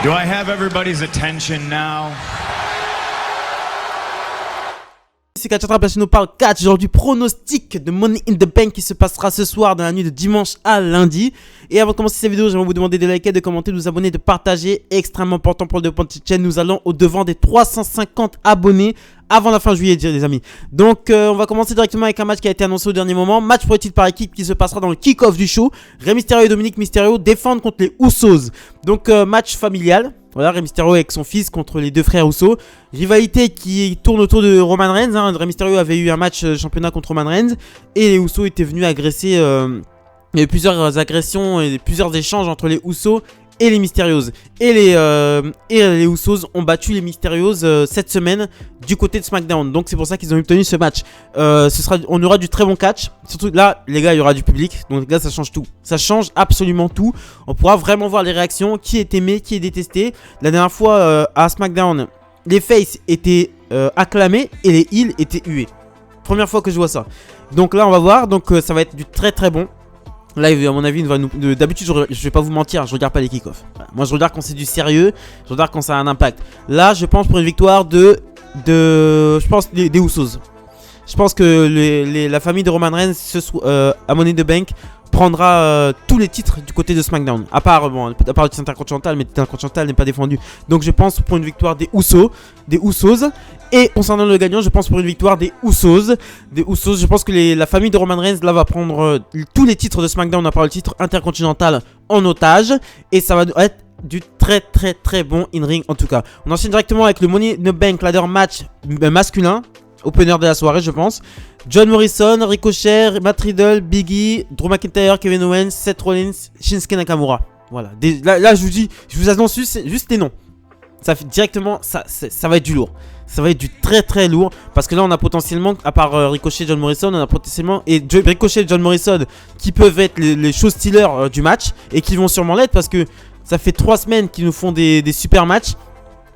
Do I have everybody's attention now? C'est Catch Place, nous parle catch, genre du pronostic de Money in the Bank qui se passera ce soir dans la nuit de dimanche à lundi. Et avant de commencer cette vidéo, j'aimerais vous demander de liker, de commenter, de vous abonner, de partager. Extrêmement important pour le développement de cette chaîne. Nous allons au devant des 350 abonnés avant la fin juillet, les amis. Donc on va commencer directement avec un match qui a été annoncé au dernier moment. Match pour le titre par équipe qui se passera dans le kick-off du show. Rey Mysterio et Dominic Mysterio défendent contre les Usos. Donc match familial. Voilà, Rey Mysterio avec son fils contre les deux frères Usos. Rivalité qui tourne autour de Roman Reigns. Rey Mysterio avait eu un match championnat contre Roman Reigns. Et les Usos étaient venus agresser. Il y a eu plusieurs agressions et plusieurs échanges entre les Usos et les Mysterios. Et les Usos ont battu les Mysterios cette semaine du côté de SmackDown. Donc c'est pour ça qu'ils ont obtenu ce match. On aura du très bon catch. Surtout là, les gars, il y aura du public. Donc là, ça change tout. Ça change absolument tout. On pourra vraiment voir les réactions. Qui est aimé, qui est détesté. La dernière fois à SmackDown, les faces étaient acclamés et les heels étaient hués. Première fois que je vois ça. Donc là, on va voir. Donc ça va être du très très bon. Là, à mon avis, d'habitude, je vais pas vous mentir, je regarde pas les kick-offs. Voilà. Moi, je regarde quand c'est du sérieux, je regarde quand ça a un impact. Là, je pense pour une victoire je pense des Usos. Je pense que la famille de Roman Reigns à Money in the Bank prendra tous les titres du côté de SmackDown. À part le titre intercontinental, mais le titre intercontinental n'est pas défendu. Donc je pense pour une victoire des Usos. Et concernant le gagnant, je pense pour une victoire des Usos. Je pense que la famille de Roman Reigns là va prendre tous les titres de SmackDown, à part le titre intercontinental, en otage. Et ça va être du très très très bon in-ring en tout cas. On enchaîne directement avec le Money in the Bank ladder match masculin. Opener de la soirée, je pense. John Morrison, Ricochet, Matt Riddle, Big E, Drew McIntyre, Kevin Owens, Seth Rollins, Shinsuke Nakamura. Voilà. Là, je vous annonce juste les noms. Ça fait directement, ça va être du lourd. Ça va être du très très lourd. Parce que là, on a potentiellement, à part Ricochet et John Morrison, on a potentiellement. Ricochet et John Morrison qui peuvent être les show stealers du match. Et qui vont sûrement l'être parce que ça fait 3 semaines qu'ils nous font des super matchs.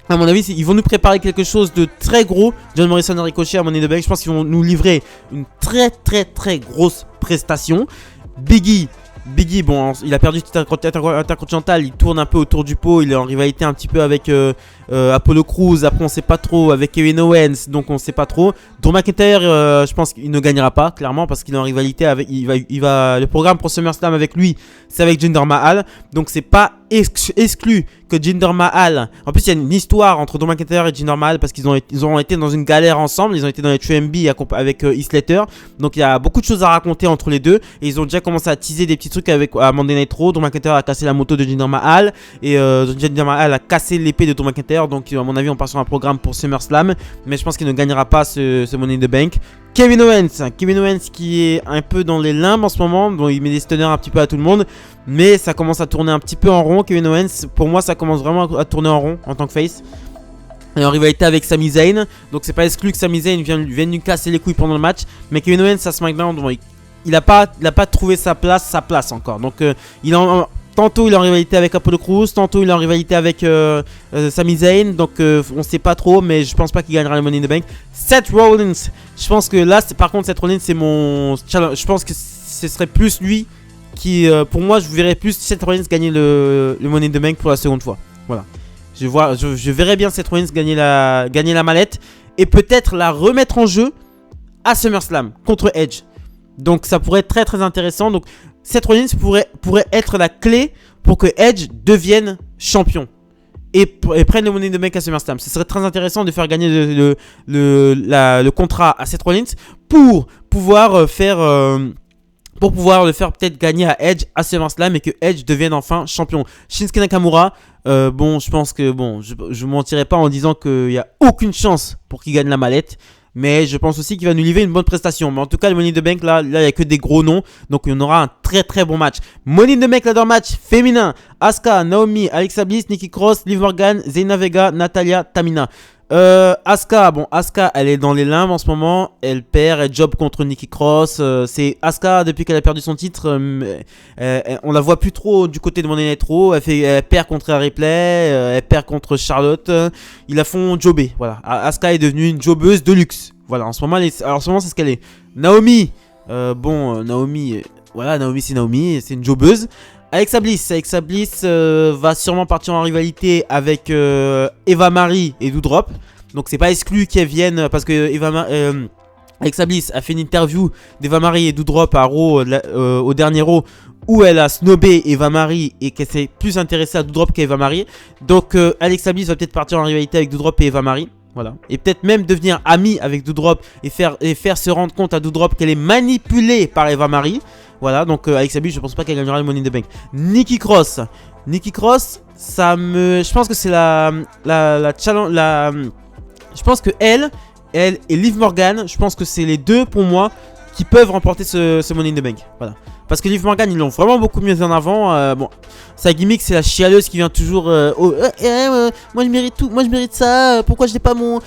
À mon avis, ils vont nous préparer quelque chose de très gros. John Morrison et Ricochet à Money in the Bank. Je pense qu'ils vont nous livrer une très très très grosse prestation. Big E, bon, il a perdu le titre intercontinental. Il tourne un peu autour du pot. Il est en rivalité un petit peu avec Apollo Crews. Après, on sait pas trop. Avec Kevin Owens, donc on sait pas trop. Drew McIntyre, je pense qu'il ne gagnera pas, clairement, parce qu'il est en rivalité avec. Le programme pour SummerSlam avec lui, c'est avec Jinder Mahal. Donc c'est pas exclu que Jinder Mahal. En plus, il y a une histoire entre Drew McIntyre et Jinder Mahal parce qu'ils ont été dans une galère ensemble. Ils ont été dans les 3MB avec Heath Slater. Donc il y a beaucoup de choses à raconter entre les deux. Et ils ont déjà commencé à teaser des petits trucs à Monday Night Raw. Drew McIntyre a cassé la moto de Jinder Mahal. Et Jinder Mahal a cassé l'épée de Drew McIntyre. Donc à mon avis, on part sur un programme pour SummerSlam. Mais je pense qu'il ne gagnera pas ce Money in the Bank. Kevin Owens qui est un peu dans les limbes en ce moment. Bon, il met des stunners un petit peu à tout le monde. Mais ça commence à tourner un petit peu en rond. Kevin Owens, pour moi, ça commence vraiment à tourner en rond en tant que face. Il est en rivalité avec Sami Zayn. Donc c'est pas exclu que Sami Zayn vienne lui casser les couilles pendant le match. Mais Kevin Owens à SmackDown, bon, il a pas trouvé sa place encore. Donc tantôt il est en rivalité avec Apollo Crews, tantôt il est en rivalité avec Sami Zayn. Donc on sait pas trop, mais je pense pas qu'il gagnera le Money in the Bank. Seth Rollins, je pense que là, par contre, Seth Rollins c'est mon challenge. Je pense que ce serait plus lui qui, pour moi, je verrais plus Seth Rollins gagner le Money in the Bank pour la seconde fois. Voilà. Je verrais bien Seth Rollins gagner la mallette et peut-être la remettre en jeu à SummerSlam contre Edge. Donc ça pourrait être très très intéressant. Donc Seth Rollins pourrait être la clé pour que Edge devienne champion et prenne le Money in the Bank à SummerSlam. Ce serait très intéressant de faire gagner le contrat à Seth Rollins pour pouvoir le faire peut-être gagner à Edge à SummerSlam et que Edge devienne enfin champion. Shinsuke Nakamura, je pense que je mentirais pas en disant qu'il n'y a aucune chance pour qu'il gagne la mallette. Mais je pense aussi qu'il va nous livrer une bonne prestation. Mais en tout cas, le Money in the Bank, là il n'y a que des gros noms. Donc, on aura un très très bon match. Money in the Bank, ladder match féminin. Asuka, Naomi, Alexa Bliss, Nikki Cross, Liv Morgan, Zelina Vega, Natalya, Tamina. Asuka, elle est dans les limbes en ce moment. Elle perd, elle job contre Nikki Cross. C'est Asuka, depuis qu'elle a perdu son titre, on la voit plus trop du côté de Monday Night Raw. Elle perd contre Ripley, elle perd contre Charlotte. Ils la font jobber. Voilà, Asuka est devenue une jobbeuse de luxe. Voilà, en ce moment, c'est ce qu'elle est. Naomi, Naomi, c'est Naomi, c'est une jobbeuse. Alexa Bliss va sûrement partir en rivalité avec Eva Marie et Doudrop. Donc c'est pas exclu qu'elle vienne parce que Alexa Bliss a fait une interview d'Eva Marie et Doudrop à Raw, au dernier Raw, où elle a snobé Eva Marie et qu'elle s'est plus intéressée à Doudrop qu'à Eva Marie. Donc Alexa Bliss va peut-être partir en rivalité avec Doudrop et Eva Marie. Voilà. Et peut-être même devenir amie avec Doudrop et faire se rendre compte à Doudrop qu'elle est manipulée par Eva Marie. Voilà, donc Alexa Bliss, je pense pas qu'elle gagnera le Money in the Bank. Nikki Cross, je pense que c'est je pense que elle et Liv Morgan, je pense que c'est les deux pour moi qui peuvent remporter ce Money in the Bank. Voilà. Parce que Liv Morgan, ils l'ont vraiment beaucoup mis en avant. Bon, sa gimmick, c'est la chialeuse qui vient toujours. Moi je mérite tout, moi je mérite ça. Pourquoi j'ai pas mon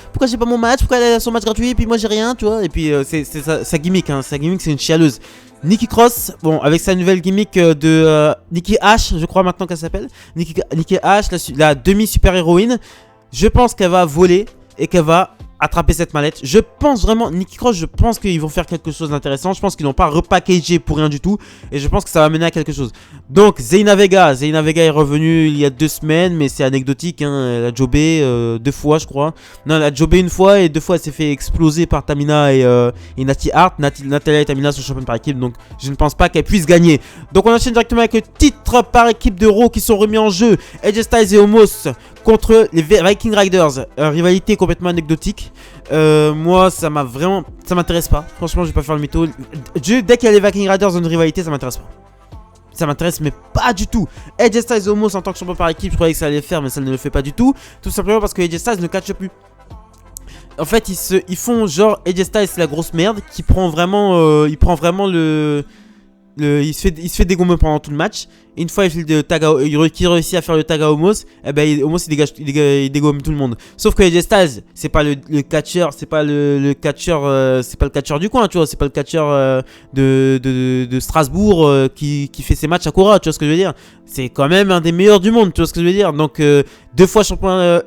match? Pourquoi elle a son match gratuit et puis moi j'ai rien, tu vois? Et puis c'est sa gimmick, hein. Sa gimmick, c'est une chialeuse. Nikki Cross, bon, avec sa nouvelle gimmick de Nikki Ash, je crois maintenant qu'elle s'appelle. Nikki Ash, la demi-super-héroïne. Je pense qu'elle va voler et qu'elle va attraper cette mallette. Je pense vraiment, Nikki Cross, je pense qu'ils vont faire quelque chose d'intéressant. Je pense qu'ils n'ont pas repackagé pour rien du tout. Et je pense que ça va mener à quelque chose. Donc, Zelina Vega est revenue il y a 2 semaines, mais c'est anecdotique, hein. Elle a jobé 2 fois, je crois. Non, elle a jobé 1 fois et 2 fois elle s'est fait exploser par Tamina et Natty Hart. Natalia et Tamina sont championnes par équipe, donc je ne pense pas qu'elles puissent gagner. Donc, on enchaîne directement avec le titre par équipe de Raw qui sont remis en jeu. AJ Styles et Omos contre les Viking Riders. Rivalité complètement anecdotique. Moi, ça m'intéresse pas. Franchement, je vais pas faire le mytho. Dès qu'il y a les Viking Riders dans une rivalité, ça m'intéresse pas. Ça m'intéresse, mais pas du tout. AJ Styles et Omos en tant que champion par équipe, je croyais que ça allait le faire, mais ça ne le fait pas du tout. Tout simplement parce que AJ Styles ne catche plus. En fait, ils font genre AJ Styles, c'est la grosse merde qui prend vraiment, il se fait dégommer pendant tout le match. Et une fois qu'il réussit à faire le tag à Omos, eh ben Omos il dégomme tout le monde. Sauf que AJ Styles, c'est pas le catcheur, c'est pas le catcheur du coin, tu vois, c'est pas le catcheur de Strasbourg qui fait ses matchs à Cora, tu vois ce que je veux dire. C'est quand même un des meilleurs du monde, tu vois ce que je veux dire. Donc 2 fois champion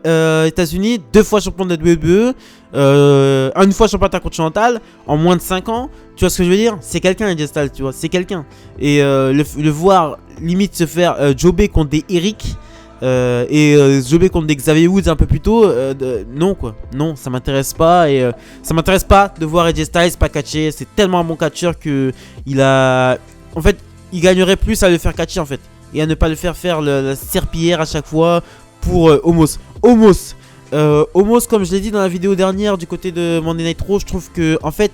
États-Unis, 2 fois champion de WWE, une fois champion intercontinental en moins de 5 ans. Tu vois ce que je veux dire? C'est quelqu'un, AJ Styles, tu vois, c'est quelqu'un. Et le voir limite se faire jobber contre des Eric jobber contre des Xavier Woods un peu plus tôt, non quoi, non, ça m'intéresse pas. Et ça m'intéresse pas de voir AJ Styles pas catcher. C'est tellement un bon catcheur que en fait, il gagnerait plus à le faire catcher en fait, et à ne pas le faire la serpillière à chaque fois pour Omos, comme je l'ai dit dans la vidéo dernière du côté de Monday Night Raw, je trouve que en fait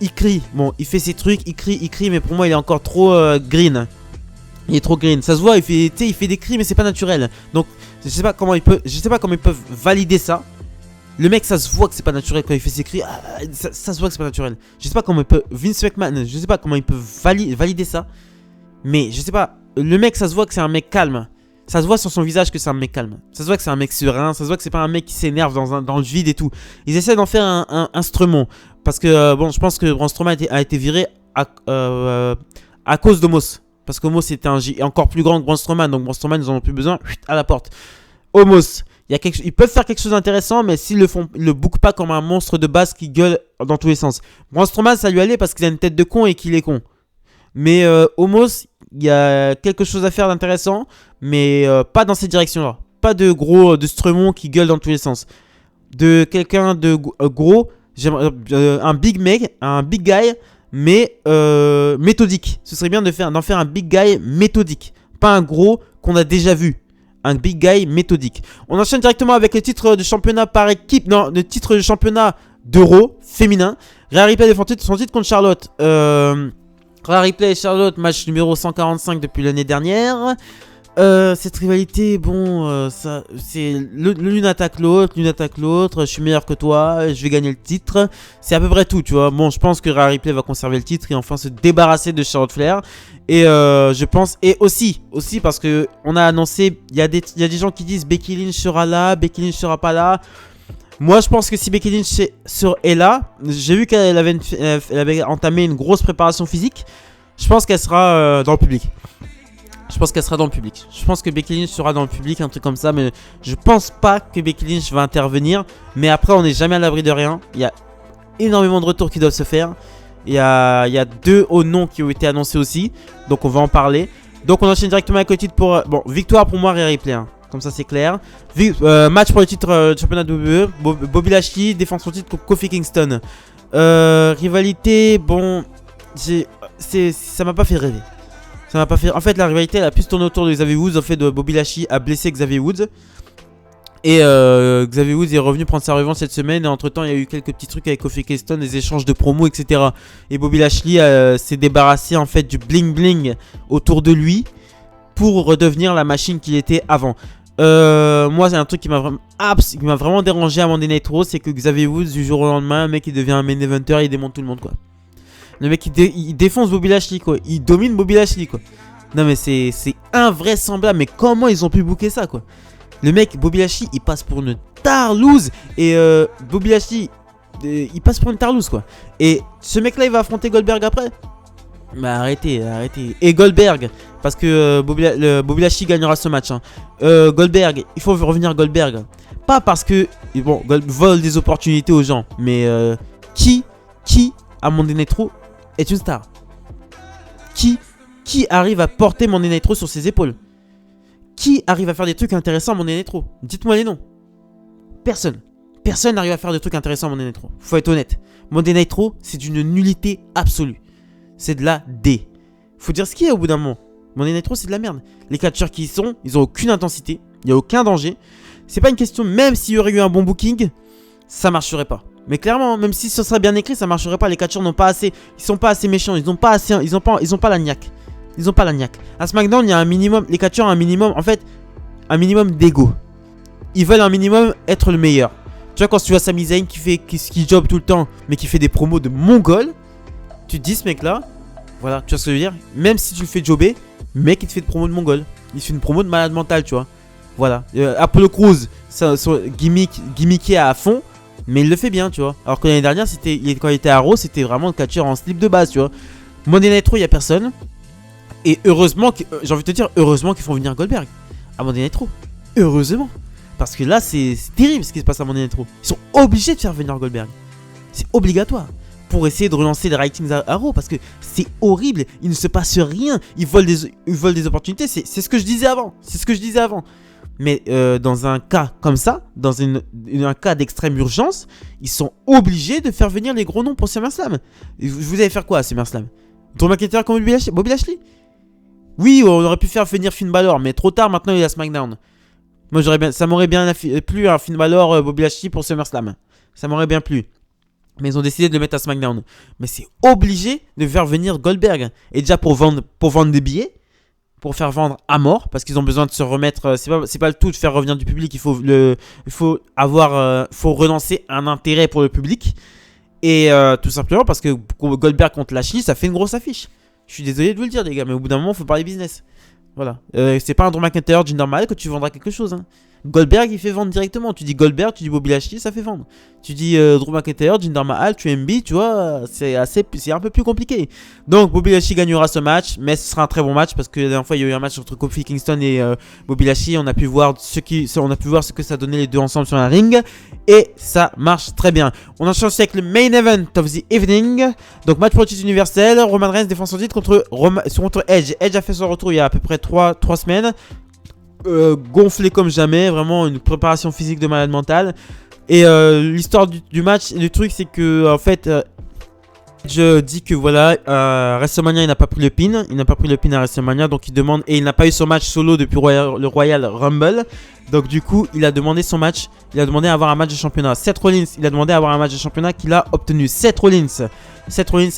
il crie, bon il fait ses trucs, il crie, mais pour moi il est encore trop green. Il est trop green, ça se voit, il fait des cris mais c'est pas naturel. Donc je sais pas comment ils peuvent valider ça. Le mec, ça se voit que c'est pas naturel quand il fait ses cris. Ça se voit que c'est pas naturel. Je sais pas comment il peut, Vince McMahon, je sais pas comment il peut valider ça. Mais je sais pas, le mec, ça se voit que c'est un mec calme. Ça se voit sur son visage que c'est un mec calme. Ça se voit que c'est un mec serein. Ça se voit que c'est pas un mec qui s'énerve dans le vide et tout. Ils essaient d'en faire un instrument. Parce que bon, je pense que Braun Strowman a été viré à cause d'Omos. Parce qu'Omos était encore plus grand que Braun Strowman. Donc Braun Strowman, ils en ont plus besoin. À la porte. Omos, ils peuvent faire quelque chose d'intéressant. Mais s'ils le bookent pas comme un monstre de base qui gueule dans tous les sens. Braun Strowman, ça lui allait parce qu'il a une tête de con et qu'il est con. Mais Omos, il y a quelque chose à faire d'intéressant. Mais pas dans cette direction-là. Pas de Strumon qui gueule dans tous les sens. De quelqu'un de gros. Un big guy. Mais méthodique. Ce serait bien d'en faire un big guy méthodique. Pas un gros qu'on a déjà vu. Un big guy méthodique. On enchaîne directement avec le titre de championnat par équipe. Non, le titre de championnat d'Euro féminin. Rhea Ripley défend son titre contre Charlotte. Rhea Ripley et Charlotte, match numéro 145 depuis l'année dernière. Cette rivalité, bon, ça, c'est l'une attaque l'autre, je suis meilleur que toi, je vais gagner le titre. C'est à peu près tout, tu vois. Bon, je pense que Rhea Ripley va conserver le titre et enfin se débarrasser de Charlotte Flair. Et je pense, et aussi parce que on a annoncé, il y a des gens qui disent Becky Lynch sera là, Becky Lynch sera pas là. Moi, je pense que si Becky Lynch est là, j'ai vu qu'elle avait entamé une grosse préparation physique. Je pense qu'elle sera dans le public. Je pense que Becky Lynch sera dans le public, un truc comme ça. Mais je pense pas que Becky Lynch va intervenir. Mais après, on n'est jamais à l'abri de rien. Il y a énormément de retours qui doivent se faire. Il y a 2 hauts noms qui ont été annoncés aussi. Donc on va en parler. Donc on enchaîne directement avec le titre pour... bon, victoire pour moi, Rhea Ripley. Hein. Comme ça, c'est clair. Match pour le titre de championnat WWE. Bobby Lashley défend son titre contre Kofi Kingston. Rivalité, bon... ça m'a pas fait rêver. Ça m'a pas fait... En fait, la rivalité, elle a plus tourné autour de Xavier Woods. En fait, Bobby Lashley a blessé Xavier Woods. Et Xavier Woods est revenu prendre sa revanche cette semaine. Et entre temps, il y a eu quelques petits trucs avec Kofi Kingston, des échanges de promos, etc. Et Bobby Lashley s'est débarrassé en fait du bling bling autour de lui pour redevenir la machine qu'il était avant. Moi, c'est un truc qui m'a vraiment dérangé à Monday Night Raw, c'est que Xavier Woods, du jour au lendemain, un mec il devient un main eventer, il démonte tout le monde quoi. Le mec il défonce Bobby Lashley quoi, il domine Bobby Lashley quoi. Non mais c'est invraisemblable, mais comment ils ont pu booker ça quoi. Le mec, Bobby Lashley, il passe pour une tarlouse. Et Bobby Lashley, il passe pour une tarlouse quoi. Et ce mec là il va affronter Goldberg après. Bah arrêtez. Et Goldberg, parce que Bobby Lashley gagnera ce match hein. Goldberg, il faut revenir Goldberg. Pas parce que, bon, vole des opportunités aux gens. Mais qui à Monday Night Raw est une star? Qui arrive à porter Monday Night Raw sur ses épaules? Qui arrive à faire des trucs intéressants à Monday Night Raw? Dites-moi les noms. Personne n'arrive à faire des trucs intéressants à Monday Night Raw. Faut être honnête. Monday Night Raw, c'est d'une nullité absolue. C'est de la D. Faut dire ce qu'il y a au bout d'un moment. Monday Night Raw, c'est de la merde. Les catcheurs qui y sont, ils ont aucune intensité. Il n'y a aucun danger. C'est pas une question, même s'il y aurait eu un bon booking, ça marcherait pas. Mais clairement, même si ce serait bien écrit, ça marcherait pas. Les catcheurs n'ont pas assez. Ils sont pas assez méchants. Ils ont pas la niaque. Ils ont pas la niaque. À SmackDown, il y a un minimum. Les catcheurs ont un minimum. En fait, un minimum d'ego. Ils veulent un minimum être le meilleur. Tu vois, quand tu vois Sami Zayn qui job tout le temps, mais qui fait des promos de mongol, tu te dis, ce mec-là, voilà, tu vois ce que je veux dire? Même si tu le fais jobber, mec, il te fait de promo de mongol. Il fait une promo de malade mental, tu vois. Voilà. Apollo Crews, gimmické à fond, mais il le fait bien, tu vois. Alors que l'année dernière, quand il était à Raw, c'était vraiment le catcheur en slip de base, tu vois. Monday Night Raw, il n'y a personne. Et heureusement, j'ai envie de te dire, heureusement qu'ils font venir Goldberg à Monday Night Raw. Heureusement. Parce que là, c'est terrible ce qui se passe à Monday Night Raw. Ils sont obligés de faire venir Goldberg. C'est obligatoire. Pour essayer de relancer les ratings à Raw. Parce que c'est horrible. Il ne se passe rien. Ils volent des opportunités. C'est ce que je disais avant. Mais dans un cas comme ça, dans un cas d'extrême urgence, ils sont obligés de faire venir les gros noms pour SummerSlam. Vous allez faire quoi à SummerSlam? Drew McIntyre comme Bobby Lashley? Oui, on aurait pu faire venir Finn Balor, mais trop tard, maintenant il est à SmackDown. Moi, ça m'aurait bien plu un Finn Balor, Bobby Lashley pour SummerSlam. Ça m'aurait bien plu. Mais ils ont décidé de le mettre à SmackDown. Mais c'est obligé de faire venir Goldberg. Et déjà pour vendre des billets, pour faire vendre à mort, parce qu'ils ont besoin de se remettre. C'est pas le tout de faire revenir du public. Il faut relancer un intérêt pour le public. Et tout simplement parce que Goldberg contre Lashley, ça fait une grosse affiche. Je suis désolé de vous le dire, les gars, mais au bout d'un moment, il faut parler business. Voilà. C'est pas un Drew McIntyre, Jinder Mahal que tu vendras quelque chose. Hein. Goldberg, il fait vendre directement. Tu dis Goldberg, tu dis Bobby Lashley, ça fait vendre. Tu dis Drew McIntyre, Jinder Mahal, tu MB, tu vois, c'est un peu plus compliqué. Donc, Bobby Lashley gagnera ce match, mais ce sera un très bon match parce que la dernière fois, il y a eu un match entre Kofi Kingston et Bobby Lashley. On a pu voir ce que ça donnait les deux ensemble sur un ring. Et ça marche très bien. On enchaîne avec le main event of the evening. Donc, match pour le titre universel. Roman Reigns défend son titre contre Edge. Edge a fait son retour il y a à peu près 3 semaines. Gonflé comme jamais. Vraiment une préparation physique de malade mental. Et l'histoire du match, le truc, c'est que en fait, je dis que voilà, WrestleMania, il n'a pas pris le pin. Il n'a pas pris le pin à WrestleMania. Donc, il demande. Et il n'a pas eu son match solo depuis le Royal Rumble. Donc du coup, il a demandé son match. Il a demandé à avoir un match de championnat. Seth Rollins, il a demandé à avoir un match de championnat qu'il a obtenu. Seth Rollins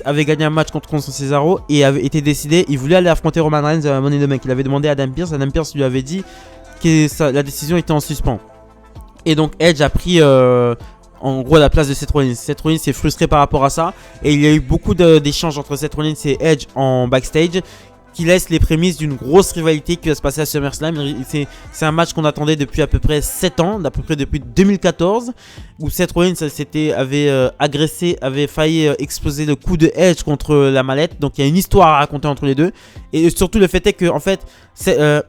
avait gagné un match contre Constance Cesaro et avait été décidé. Il voulait aller affronter Roman Reigns à Money in the Bank. Il avait demandé à Adam Pearce. Adam Pearce lui avait dit que la décision était en suspens. Et donc Edge a pris en gros la place de Seth Rollins. Seth Rollins s'est frustré par rapport à ça. Et il y a eu beaucoup d'échanges entre Seth Rollins et Edge en backstage, qui laisse les prémices d'une grosse rivalité qui va se passer à SummerSlam. C'est un match qu'on attendait depuis à peu près 7 ans, d'à peu près depuis 2014, où Seth Rollins avait failli exploser le coup de Edge contre la mallette. Donc il y a une histoire à raconter entre les deux. Et surtout le fait est que en fait,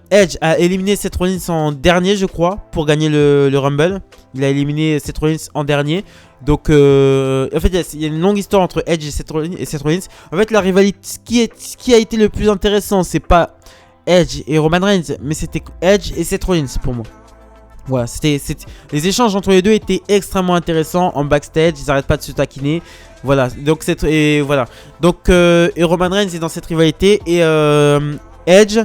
Edge a éliminé Seth Rollins en dernier, je crois, pour gagner le Rumble. Il a éliminé Seth Rollins en dernier. Donc, en fait, il y a une longue histoire entre Edge et Seth Rollins. En fait, la rivalité, ce qui a été le plus intéressant, c'est pas Edge et Roman Reigns, mais c'était Edge et Seth Rollins pour moi. Voilà, les échanges entre les deux étaient extrêmement intéressants en backstage, ils n'arrêtent pas de se taquiner. Voilà, donc et Roman Reigns est dans cette rivalité et Edge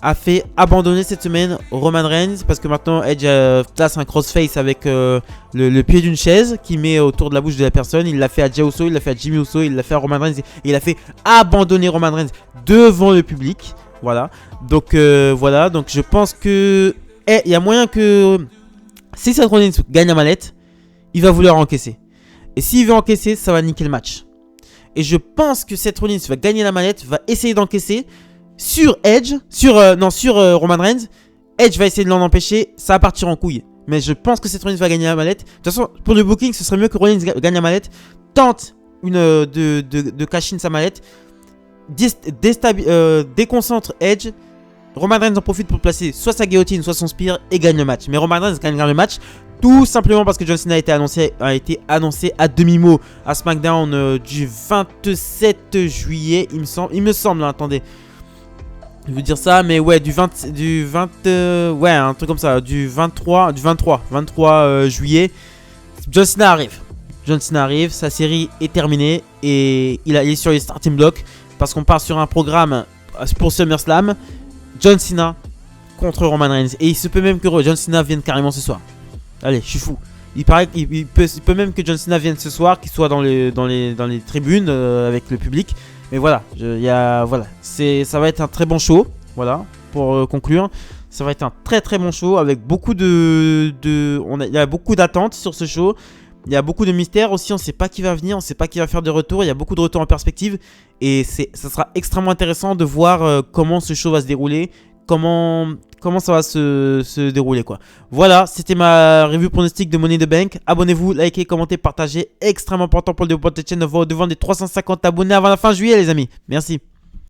a fait abandonner cette semaine Roman Reigns parce que maintenant Edge place un crossface avec le pied d'une chaise qu'il met autour de la bouche de la personne. Il l'a fait à Jey Uso, il l'a fait à Jimmy Uso, il l'a fait à Roman Reigns et il a fait abandonner Roman Reigns devant le public. Voilà, donc je pense que il y a moyen que si Seth Rollins gagne la mallette, il va vouloir encaisser. Et s'il veut encaisser, ça va niquer le match. Et je pense que Seth Rollins va gagner la mallette, va essayer d'encaisser sur Edge, sur Roman Reigns. Edge va essayer de l'en empêcher, ça va partir en couille. Mais je pense que Seth Rollins va gagner la mallette. De toute façon, pour le booking, ce serait mieux que Rollins gagne la mallette, tente de cash in sa mallette, déconcentre Edge. Roman Reigns en profite pour placer soit sa guillotine, soit son spear et gagne le match. Mais Roman Reigns gagne le match tout simplement parce que John Cena a été annoncé à demi-mot à SmackDown du 27 juillet, il me semble, hein, attendez. Je veux dire ça, mais ouais, ouais, un truc comme ça, du 23 juillet, John Cena arrive. Sa série est terminée et il est sur les starting blocks parce qu'on part sur un programme pour SummerSlam. John Cena contre Roman Reigns. Et il se peut même que John Cena vienne carrément ce soir. Allez, je suis fou. Il paraît qu'il peut même que John Cena vienne ce soir, qu'il soit dans les tribunes avec le public. Mais voilà, ça va être un très bon show. Voilà, pour conclure. Ça va être un très très bon show avec beaucoup il y a beaucoup d'attentes sur ce show. Il y a beaucoup de mystères aussi, on ne sait pas qui va venir, on ne sait pas qui va faire de retour. Il y a beaucoup de retours en perspective et ça sera extrêmement intéressant de voir comment ce show va se dérouler, comment ça va se dérouler quoi. Voilà, c'était ma review pronostic de Money in the Bank. Abonnez-vous, likez, commentez, partagez, extrêmement important pour le développement de cette chaîne. On va au devant des 350 abonnés avant la fin juillet les amis. Merci.